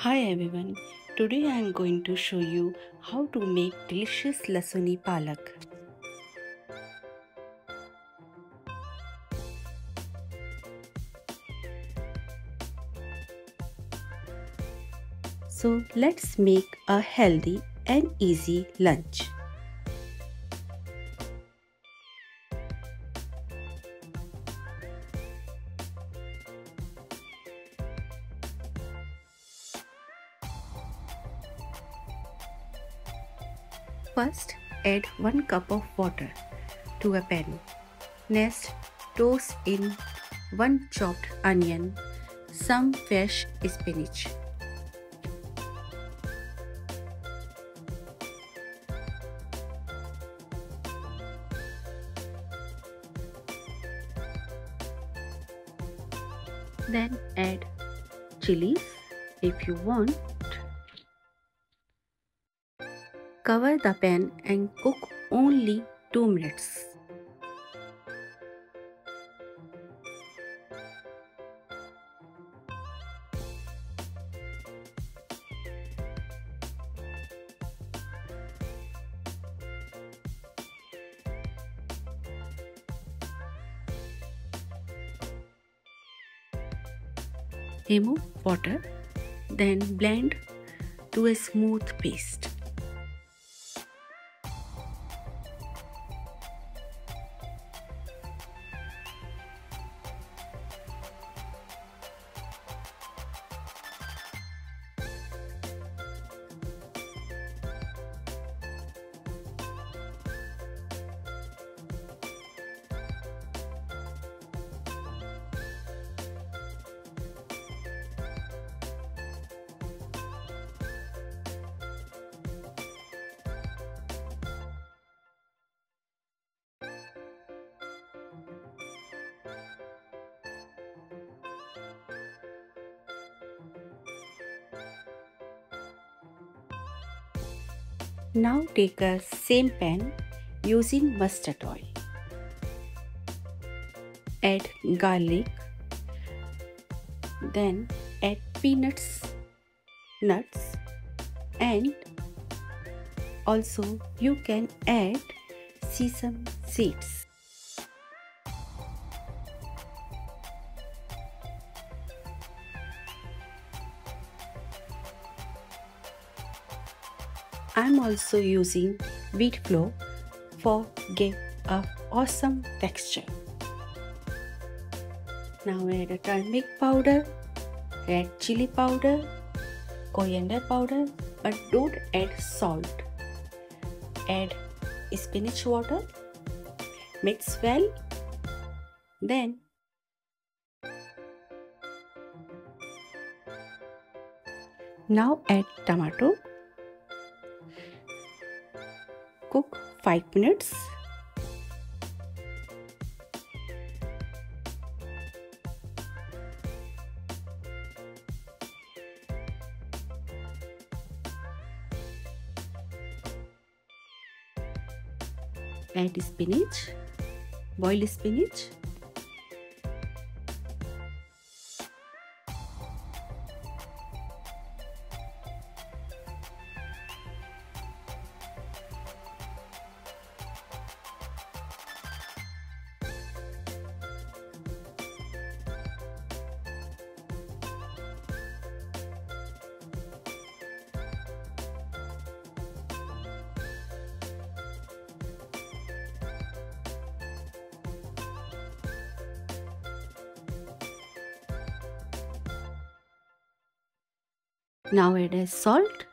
Hi everyone, today I am going to show you how to make delicious Lasooni Palak. So let's make a healthy and easy lunch. First, add 1 cup of water to a pan. Next, toss in 1 chopped onion, some fresh spinach. Then add chilies if you want. Cover the pan and cook only 2 minutes. Remove water, then blend to a smooth paste. Now take a same pan using mustard oil. Add garlic, then add peanuts, nuts, and also you can add sesame seeds. I'm also using wheat flour for give a awesome texture. Now add a turmeric powder, red chili powder, coriander powder, but don't add salt. Add spinach water, mix well, then now add tomato. Cook 5 minutes. Add spinach, boiled spinach. Now add a salt.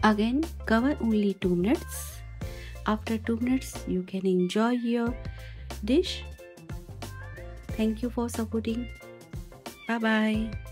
Again, cover only 2 minutes. After 2 minutes, you can enjoy your dish. Thank you for supporting. Bye bye.